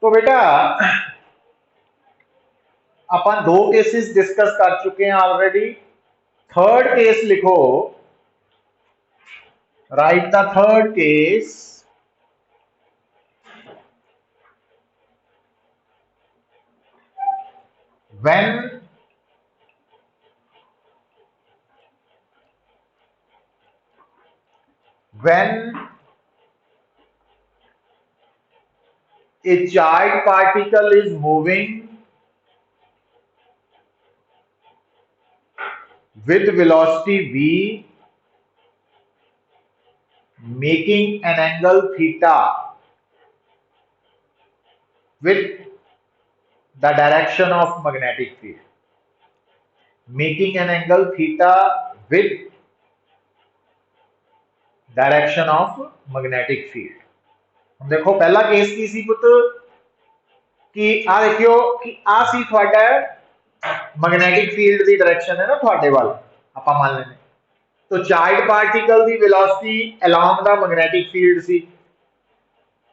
तो बेटा अपन दो केसेस डिस्कस कर चुके हैं ऑलरेडी। थर्ड केस लिखो, right the third case. when when a charged particle is moving with velocity v making an angle theta with the direction of magnetic field, making an angle theta with direction of magnetic field. देखो पहला case की सी पुत कि आ देखियो कि आ सी थोड़ा magnetic field की direction है ना थोड़े वाल आप मान लेने। तो चार्ज पार्टिकल की velocity along the magnetic field सी,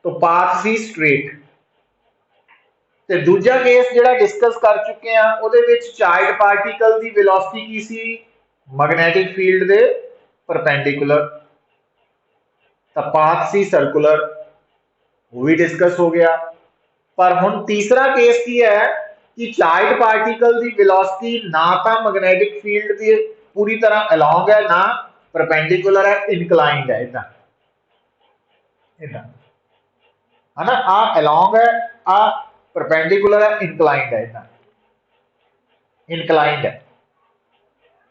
तो पाथ सी स्ट्रेट। ते दूजा केस जिहड़ा डिस्कस कर चुके हैं उहदे विच चार्ज पार्टिकल की वेलोसिटी की सी मैग्नेटिक फील्ड दे परपेंडिकुलर, तो पाथ सी सर्कुलर, वो भी डिस्कस हो गया। पर हुण तीसरा केस की है कि चार्ज पार्टिकल की वेलोसिटी ना तो मैग्नेटिक फील्ड की पूरी तरह अलोंग है ना परपेंडिकुलर है, इनक्लाइंड है। इदा इदा है ना, आ अलोंग है, आ परपेंडिकुलर है, इनक्लाइंड है। इदा इनक्लाइंड है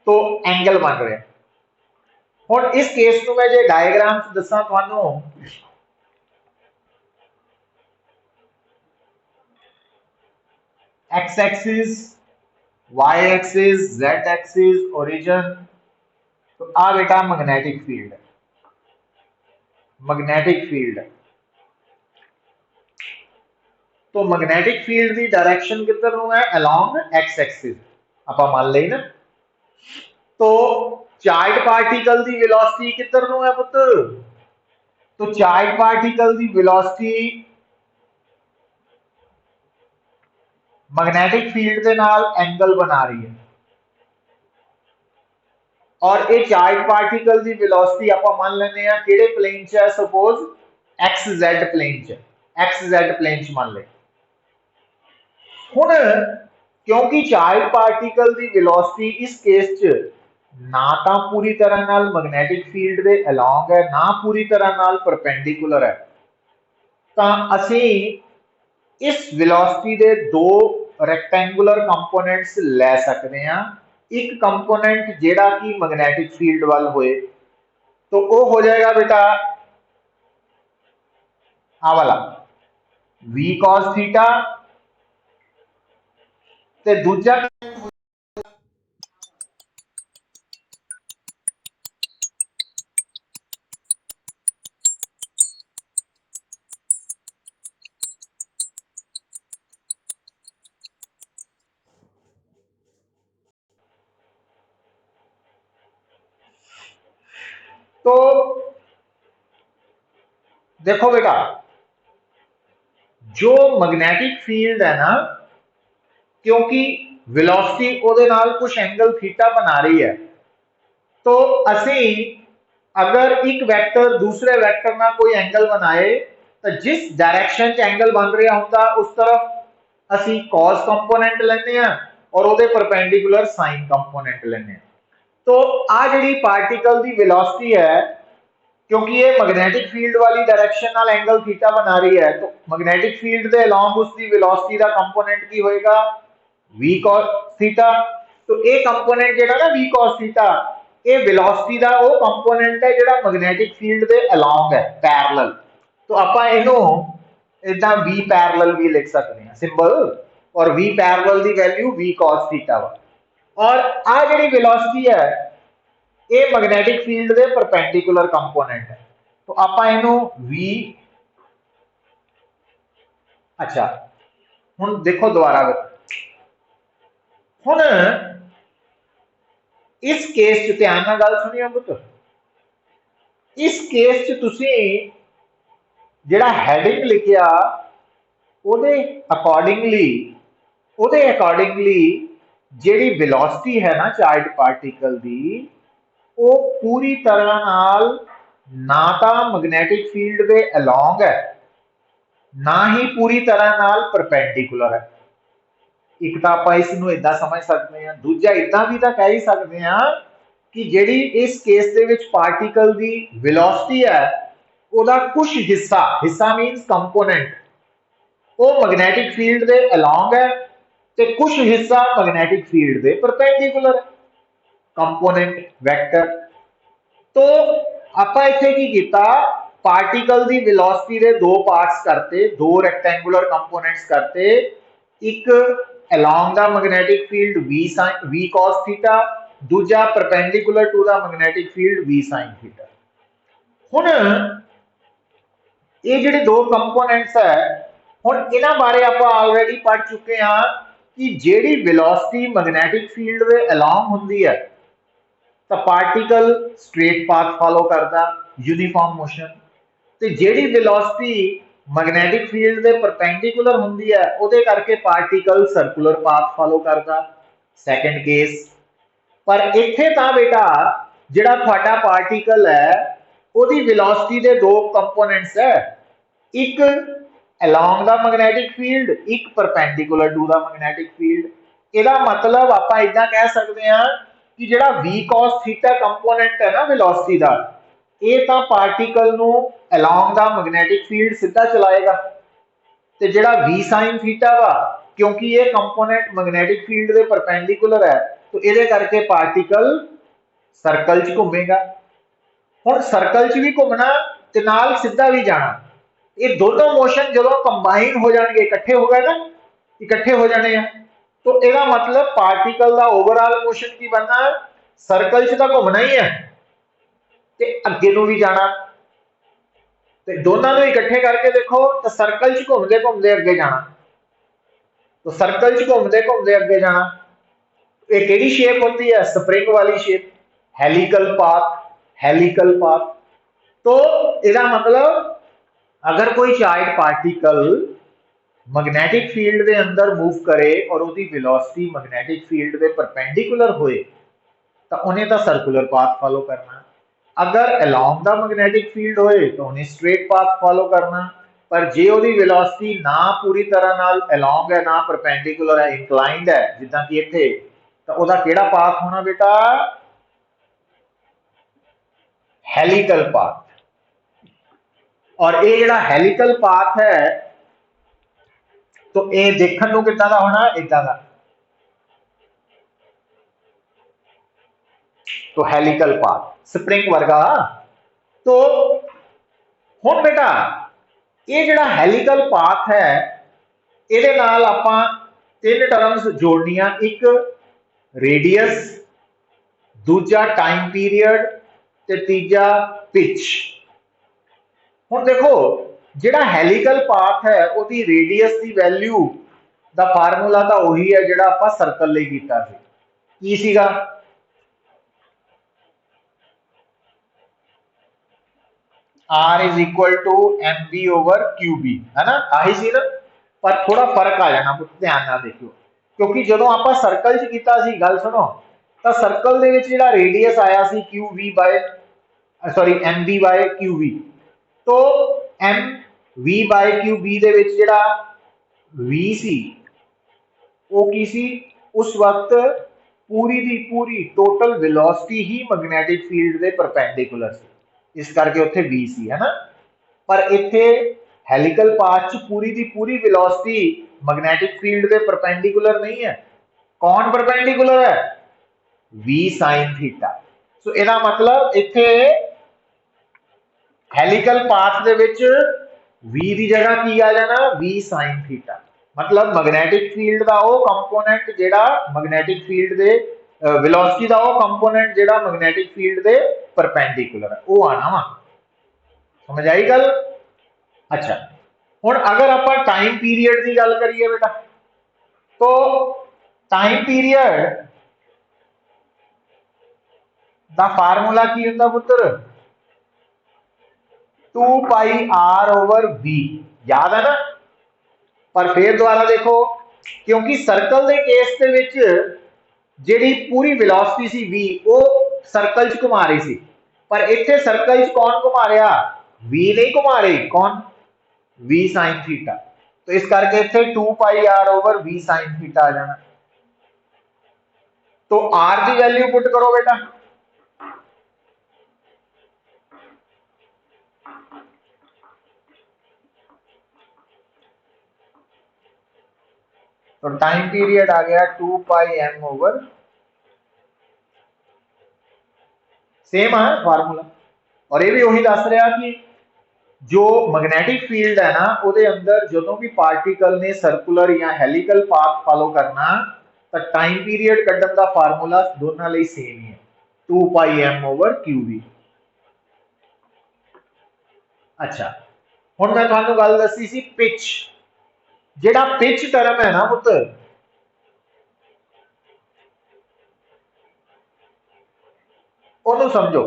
तो एंगल बन रहा है। हुण इस केस को मैं जे डायग्राम च दसां तुहानूं, X axis, Y axis, Z axis, origin, तो आ बेटा मैग्नेटिक फील्ड है। मैग्नेटिक फील्ड है तो मैग्नेटिक फील्ड की डायरेक्शन किधर नु है, अलोंग एक्स एक्सिस आप मान ली ना। तो चार्ज पार्टिकल की वेलोसिटी किधर नु है पुत, तो चार्ज पार्टिकल की वेलोसिटी मैग्नेटिक फील्ड के नाल एंगल बना रही है। और ये चार्ज पार्टिकल की वेलोसिटी आप मान लेने किहड़े प्लेन च है, सपोज एक्स जेड प्लेन च, एक्स जेड प्लेन च मान ले। हुण क्योंकि चार्ज पार्टिकल की वेलोसिटी इस केस च ना तो पूरी तरह नाल मैग्नेटिक फील्ड के अलोंग है ना पूरी तरह नाल परपेंडिकुलर है, तो असी इस वेलोसिटी के दो रैक्टेंगुलर कंपोनेंट्स ले सकते हैं। एक कंपोनेंट जेड़ा कि मैग्नेटिक फील्ड वाल होए तो वो हो जाएगा बेटा आ वाला v cos थीटा, ते दूजा तो देखो बेटा जो मैग्नेटिक फील्ड है ना, क्योंकि वेलोसिटी ओदे नाल कुछ एंगल थीटा बना रही है, तो असी अगर एक वेक्टर दूसरे वेक्टर ना कोई एंगल बनाए तो जिस डायरेक्शन च एंगल बन रहा होता उस तरफ असी कॉस कंपोनेंट लेने और ओदे परपेंडिकुलर साइन कंपोनेंट लेने। तो आ जी पार्टिकल की वेलोसिटी है, क्योंकि ये मैग्नेटिक फील्ड वाली डायरेक्शन नाल एंगल थीटा बना रही है, तो मैग्नेटिक फील्ड के अलोंग उसकी वेलोसिटी का कंपोनेंट की होएगा v cos थीटा। तो ये कंपोनेंट जेड़ा ना v cos थीटा, ये वेलोसिटी का वो कंपोनेंट है जेड़ा मैग्नेटिक फील्ड के अलोंग है, पैरेलल। तो आपां इहनूं इदां v पैरेलल भी लिख सकते हैं सिंबल, और v पैरेलल की वैल्यू v cos थीटा वा। और आ जी वेलोसिटी है ये मैग्नेटिक फील्ड के परपेंडिकुलर कंपोनेंट है, तो आपां इहनूं v, अच्छा हुण देखो दोबारा हुण इस केस च ध्यान नाल गल सुनियो पुत्त, इस केस च तुसीं जिहड़ा हैडिंग लिखिया ਉਹਦੇ ਅਕੋਰਡਿੰਗਲੀ ਜਿਹੜੀ ਵੈਲੋਸਿਟੀ ਹੈ ਨਾ ਚਾਰਜ ਪਾਰਟੀਕਲ ਦੀ, ਉਹ ਪੂਰੀ ਤਰ੍ਹਾਂ ਨਾਲ ਨਾ ਤਾਂ ਮੈਗਨੈਟਿਕ ਫੀਲਡ ਦੇ ਅਲੋਂਗ ਹੈ, ਨਾ ਹੀ ਪੂਰੀ ਤਰ੍ਹਾਂ ਨਾਲ ਪਰਪੈਂਡੀਕੂਲਰ ਹੈ। ਇੱਕ ਤਾਂ ਆਪਾਂ ਇਸ ਨੂੰ ਇਦਾਂ ਸਮਝ ਸਕਦੇ ਹਾਂ, ਦੂਜਾ ਇਦਾਂ ਵੀ ਤਾਂ ਕਹਿ ਹੀ ਸਕਦੇ ਹਾਂ ਕਿ ਜਿਹੜੀ ਇਸ ਕੇਸ ਦੇ ਵਿੱਚ ਪਾਰਟੀਕਲ ਦੀ ਵੈਲੋਸਿਟੀ ਹੈ, ਉਹਦਾ ਕੁਝ ਹਿੱਸਾ ਮੀਨਸ ਕੰਪੋਨੈਂਟ, ਉਹ ਮੈਗਨੈਟਿਕ ਫੀਲਡ ਦੇ ਅਲੋਂਗ ਹੈ ਤੇ ਕੁਝ ਹਿੱਸਾ ਮੈਗਨੈਟਿਕ ਫੀਲਡ ਦੇ ਪਰਪੈਂਡੀਕੂਲਰ ਹੈ, ਕੰਪੋਨੈਂਟ ਵੈਕਟਰ। तो ਆਪਾਂ ਇੱਥੇ ਕੀ ਕੀਤਾ, ਪਾਰਟੀਕਲ ਦੀ ਵੈਲੋਸਿਟੀ ਦੇ ਦੋ ਪਾਰਟਸ ਕਰਤੇ, ਦੋ ਰੈਕਟੈਂਗੂਲਰ ਕੰਪੋਨੈਂਟਸ ਕਰਤੇ, ਇੱਕ along ਦਾ magnetic field v cos theta, ਦੂਜਾ ਪਰਪੈਂਡੀਕੂਲਰ ਟੂ ਦਾ magnetic field v sin theta. ਹੁਣ ਇਹ ਜਿਹੜੇ ਦੋ ਕੰਪੋਨੈਂਟਸ ਹੈ, ਹੁਣ ਇਹਨਾਂ ਬਾਰੇ ਆਪਾਂ ਆਲਰੇਡੀ ਪੜ੍ਹ ਚੁੱਕੇ ਹਾਂ ਕਿ ਜਿਹੜੀ ਵੈਲੋਸਿਟੀ ਮੈਗਨੈਟਿਕ ਫੀਲਡ ਦੇ along ਹੁੰਦੀ ਹੈ ਤਾਂ ਪਾਰਟੀਕਲ ਸਟ੍ਰੇਟ ਪਾਥ ਫਾਲੋ ਕਰਦਾ, यूनिफॉर्म मोशन, ਤੇ ਜਿਹੜੀ ਵੈਲੋਸਿਟੀ ਮੈਗਨੈਟਿਕ ਫੀਲਡ ਦੇ ਪਰਪੈਂਡੀਕੂਲਰ ਹੁੰਦੀ ਹੈ ਉਹਦੇ ਕਰਕੇ ਪਾਰਟੀਕਲ ਸਰਕੂਲਰ ਪਾਥ ਫਾਲੋ ਕਰਦਾ, ਸੈਕੰਡ ਕੇਸ। ਪਰ ਇੱਥੇ ਤਾਂ ਬੇਟਾ ਜਿਹੜਾ ਤੁਹਾਡਾ ਪਾਰਟੀਕਲ ਹੈ ਉਹਦੀ ਵੈਲੋਸਿਟੀ ਦੇ ਦੋ ਕੰਪੋਨੈਂਟਸ ਹੈ, ਇੱਕ along ਦਾ ਮੈਗਨੈਟਿਕ ਫੀਲਡ, ਇੱਕ ਪਰਪੈਂਡੀਕੂਲਰ ਟੂ ਦਾ ਮੈਗਨੈਟਿਕ ਫੀਲਡ। ਇਹਦਾ ਮਤਲਬ ਆਪਾਂ ਇਦਾਂ ਕਹਿ ਸਕਦੇ ਹਾਂ ਕਿ ਜਿਹੜਾ v cos ਥੀਟਾ ਕੰਪੋਨੈਂਟ ਹੈ ਨਾ ਵੈਲੋਸਿਟੀ ਦਾ, ਇਹ ਤਾਂ ਪਾਰਟੀਕਲ ਨੂੰ along ਦਾ ਮੈਗਨੈਟਿਕ ਫੀਲਡ ਸਿੱਧਾ ਚਲਾਏਗਾ, ਤੇ ਜਿਹੜਾ v sin ਥੀਟਾ ਵਾ, ਕਿਉਂਕਿ ਇਹ ਕੰਪੋਨੈਂਟ ਮੈਗਨੈਟਿਕ ਫੀਲਡ ਦੇ ਪਰਪੈਂਡੀਕੂਲਰ ਹੈ, तो ਇਹਦੇ ਕਰਕੇ ਪਾਰਟੀਕਲ ਸਰਕਲ 'ਚ ਘੁੰਮੇਗਾ। ਹੁਣ ਸਰਕਲ 'ਚ ਵੀ ਘੁੰਮਣਾ ਤੇ ਨਾਲ ਸਿੱਧਾ ਵੀ ਜਾਣਾ, ਇਹ ਦੋਨੋਂ ਮੋਸ਼ਨ ਜਦੋਂ ਕੰਬਾਈਨ ਹੋ ਜਾਣਗੇ, ਇਕੱਠੇ ਹੋ ਗਏ ਨਾ, ਇਕੱਠੇ ਹੋ ਜਾਣੇ ਆ, तो ਇਹਦਾ ਮਤਲਬ ਪਾਰਟੀਕਲ ਦਾ ਓਵਰਆਲ ਮੋਸ਼ਨ ਕੀ ਬਣਨਾ, ਸਰਕਲ 'ਚ ਤਾਂ ਘੁੰਮਣਾ ਹੀ ਹੈ ਤੇ ਅੱਗੇ ਨੂੰ ਵੀ ਜਾਣਾ, ਤੇ ਦੋਨਾਂ ਨੂੰ ਇਕੱਠੇ ਕਰਕੇ ਦੇਖੋ ਤਾਂ ਸਰਕਲ 'ਚ ਘੁੰਮਦੇ ਘੁੰਮਦੇ ਅੱਗੇ ਜਾਣਾ, तो सर्कल 'ਚ घूमते घूमते अगे जाना। ये केड़ी शेप होती है, स्प्रिंग वाली shape, helical path, helical path. तो इसका मतलब अगर कोई चार्ज पार्टिकल मैग्नेटिक फील्ड के अंदर मूव करे और उसकी वेलोसिटी मैग्नेटिक फील्ड के परपेंडिकुलर होए तो उन्हें तो सर्कुलर पाथ फॉलो करना, अगर अलोंग द मैग्नेटिक फील्ड होए तो उन्हें स्ट्रेट पाथ फॉलो करना। पर जे ਉਹਦੀ ਵੈਲੋਸਿਟੀ ਨਾ ਪੂਰੀ ਤਰ੍ਹਾਂ ਨਾਲ ਅਲੋਂਗ ਹੈ, ਨਾ ਪਰਪੈਂਡੀਕੂਲਰ ਹੈ, ਇਨਕਲਾਈਨਡ ਹੈ ਜਿੱਦਾਂ ਕਿ ਇੱਥੇ, ਤਾਂ ਉਹਦਾ ਕਿਹੜਾ ਪਾਥ ਹੋਣਾ ਬੇਟਾ, ਹੈਲੀਕਲ ਪਾਥ। ਔਰ ਇਹ ਜਿਹੜਾ ਹੈਲੀਕਲ ਪਾਥ ਹੈ तो ਇਹ ਦੇਖਣ ਨੂੰ ਕਿੱਦਾਂ ਦਾ ਹੋਣਾ, ਇਦਾਂ ਦਾ। तो हेलिकल पाथ स्प्रिंग वर्गा। तो हुण बेटा ये जिहड़ा हेलिकल पाथ है, इहदे नाल आपां तीन टर्म्स जोड़नियां, एक रेडियस, दूजा टाइम पीरियड ते तीजा पिच। हुण देखो जिहड़ा हेलिकल पाथ है उहदी रेडियस की वैल्यू दा फार्मूला तां उही है जिहड़ा आपां सर्कल लई कीता सी, की सीगा, R is equal to mv over qb, है ना, आही सी ना। पर थोड़ा फर्क आ जाना, ध्यान ना देखियो, क्योंकि जदों आपां सर्कल च कीता सी, गल सुनो, तो सर्कल दे विच जिहड़ा रेडियस आया सी qv by mv by qv, तो mv बाय qb दे विच जिहड़ा v सी वो की सी, उस वक्त पूरी दी पूरी टोटल वेलोसिटी ही मैग्नेटिक फील्ड दे परपेंडिकुलर सी, इस करके उत्थे v सी, है ना। पर इत्थे हेलिकल पाथ च पूरी दी पूरी वेलोसिटी मैग्नेटिक फील्ड के परपेंडिकुलर नहीं है, कौन परपेंडिकुलर है, v sin थीटा। सो इसका मतलब इत्थे हेलिकल पाथ दे विच v की जगह की आ जाना, v sin थीटा। मतलब मैग्नेटिक फील्ड का वो कंपोनेंट जिहड़ा मैग्नेटिक फील्ड दे वेलोसिटी का वो कंपोनेंट जिहड़ा मैग्नेटिक फील्ड के परपेंडिकुलर है, वो आना वा। समझ आई गल। अच्छा हुण अगर आपां टाइम पीरियड की गल करिए बेटा, तो टाइम पीरियड दा फार्मूला की हुंदा पुत्र, 2 पाई r ओवर v, याद है ना। पर फिर दोबारा देखो, क्योंकि सर्कल के केस दे विच जिहड़ी पूरी वेलोसिटी सी v वो सर्कल च घुमा रही सी, पर इत्थे सर्कल च कौन घुमा रहा, v नहीं घुमा रही, कौन, v sin थीटा। तो इस करके इत्थे 2 pi r over v sin theta आ जाना। तो r की वैल्यू पुट करो बेटा, तो टाइम पीरियड आ गया 2 पाई m ओवर, सेम है फार्मूला। और ये भी वही दस रहा कि जो मैग्नेटिक फील्ड है ना उसके अंदर जो भी पार्टिकल ने सर्कुलर या हेलिकल पाथ फॉलो करना, तो टाइम पीरियड कड्ढण का फार्मूला दोनों लिए सेम ही है, 2 पाई m ओवर क्यूवी। अच्छा, हुण मैं तुहानू गल दसी सी पिच, जिहड़ा पिच टर्म है ना पुत्र, ਉਹਨੂੰ समझो।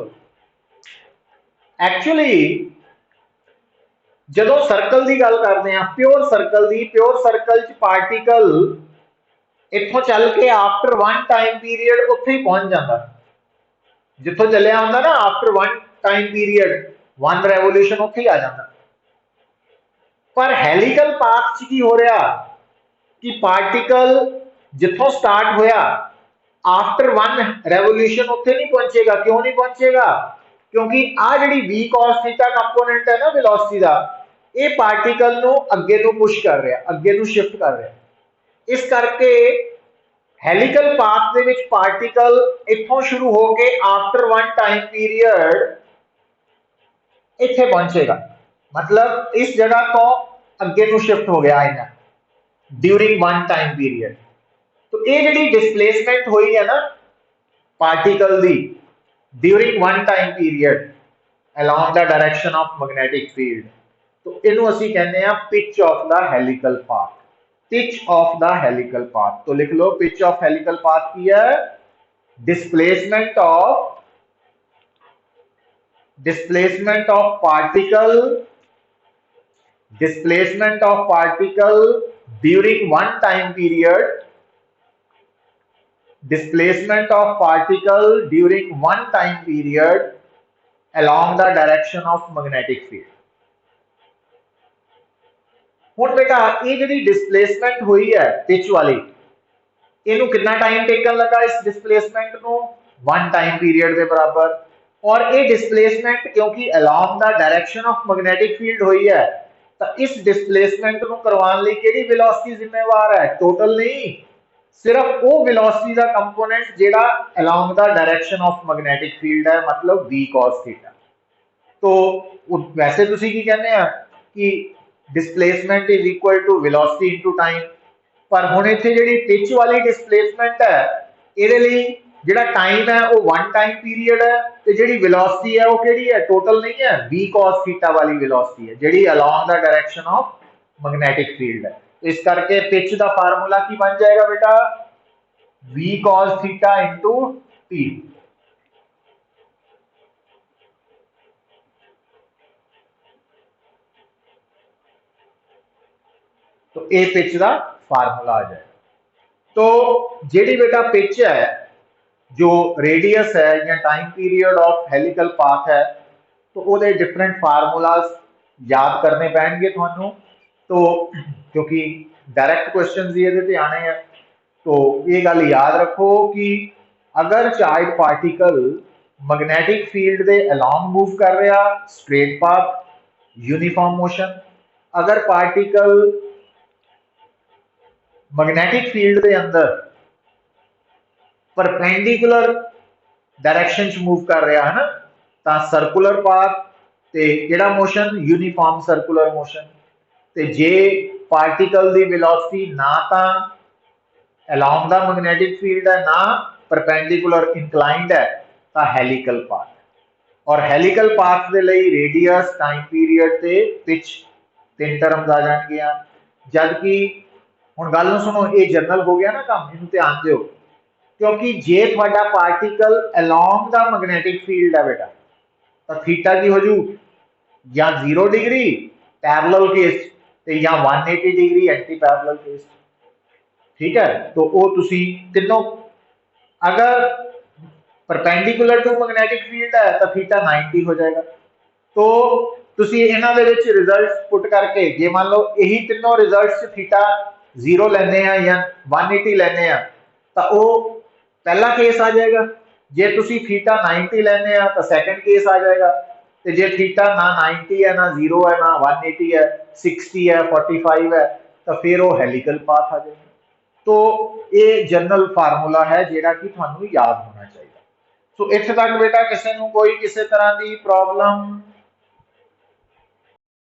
एक्चुअली जो सर्कल की गल करते हैं, प्योर सर्कल की, प्योर सर्कल च पार्टिकल इत्थों चल के आफ्टर वन टाइम पीरियड उत्थे ही पहुंच जाता, जिथों चलिया होंदा ना after one time period, one revolution उत्थे ही आ जाता। पर हेलिकल पाथ च की हो रहा कि पार्टिकल जिथों स्टार्ट होया आफ्टर वन रेवोल्यूशन उत्थे नहीं पहुंचेगा। क्यों नहीं पहुंचेगा? क्योंकि आ जिहड़ी v cos थीटा कंपोनेंट है ना वेलोसिटी का, ये पार्टिकल नू अगे नू पुश कर रहा, अगे नू शिफ्ट कर रहा। इस करके हेलिकल पाथ दे विच पार्टिकल इथों शुरू होके आफ्टर वन टाइम पीरियड इत्थे पहुंचेगा, मतलब इस जगह तो अगे नू शिफ्ट हो गया इन्हें ड्यूरिंग वन टाइम पीरियड। तो ये जिहड़ी डिस्प्लेसमेंट हुई है ना particle the during one time period along the direction of magnetic field, तो इनू असी कहने हैं pitch of the helical path, pitch of the helical path. तो लिख low pitch of helical path की है displacement of particle during one time period, displacement of particle during one time period along the direction of magnetic field। हुण बेटा ये जिहड़ी displacement हुई है पिच वाली, इनू कितना टाइम टेकन लगा इस डिस्प्लेसमेंट को, वन टाइम पीरियड के बराबर। और ये डिस्प्लेसमेंट क्योंकि along the direction of magnetic field हुई है, तो इस डिस्प्लेसमेंट को करवाने लिए किहड़ी वेलोसिटी जिम्मेवार है, टोटल नहीं, सिर्फ वो वेलोसिटी का कंपोनेंट जिहड़ा along the direction of magnetic field है, मतलब v cos थीटा। तो वैसे तुसी की कहने हैं कि displacement is equal to velocity into time, पर हुण इत्थे जिहड़ी पिच वाली डिस्प्लेसमेंट है इहदे लई जिहड़ा टाइम है वो वन टाइम पीरियड है, ते जिहड़ी वेलोसिटी है वो किहड़ी है, टोटल नहीं है, v cos थीटा वाली वेलोसिटी है जिहड़ी along the direction of magnetic field है। इस करके पिच का फार्मूला की बन जाएगा बेटा v cos theta into t। तो ये पिच का फार्मूला आ जाएगा। तो जिहड़ी बेटा पिच है, जो रेडियस है या time period of helical path है, तो वो डिफरेंट फार्मूलाज याद करने पैणगे तुहानू। तो क्योंकि डायरैक्ट क्वेश्चन ये आने हैं, तो ये गल याद रखो कि अगर चार्ज पार्टिकल मैग्नेटिक फील्ड के अलॉन्ग मूव कर रहा स्ट्रेट पाथ यूनिफॉर्म मोशन, अगर पार्टिकल मैग्नेटिक फील्ड के अंदर परपेंडिकुलर डायरेक्शन च मूव कर रहा है ना, तो सर्कुलर पाथ ते जिहड़ा मोशन यूनिफॉर्म सर्कुलर मोशन। ते जे पार्टिकल की वेलोसिटी ना तो along the magnetic field है ना परपेंडिकुलर इंक्लाइंड है, तो हेलिकल पाथ। और हेलिकल पाथ के लिए रेडियस टाइम पीरियड ते पिच तीन टर्म्स आ जाएंगे। जबकि हुण गल नूं सुनो, ये जनरल हो गया ना काम, इनू ध्यान दिओ, क्योंकि जे तुहाडा particle along the magnetic field है बेटा, तो थीटा की हो जू या 0 डिग्री पैरेलल केस, ਤੇ ਜਾਂ 180 डिग्री एंटी पैरेलल केस, ठीक है। तो वो तुसी तीनों अगर परपेंडिकुलर टू मैग्नेटिक फील्ड है तो थीटा 90 हो जाएगा। तो तुसी इन्हां दे विच रिजल्ट्स पुट करके जे मान लो यही तीनों रिजल्ट्स थीटा 0 लेने हैं या 180 लेने हैं तो वो पहला केस आ जाएगा। जे तुसी थीटा 90 लेने हैं तो सेकंड केस आ जाएगा। तो जे थीटा ना 90 है, ना 0 है, ना 180 है, 60 है, 45 है, तो फिर वो हेलिकल पाथ आ जाएगा। तो ये जनरल फार्मूला है जिहड़ा कि तुहानू याद होना चाहिए। सो इत्थे तक बेटा किसी को कोई किसी तरह की प्रॉब्लम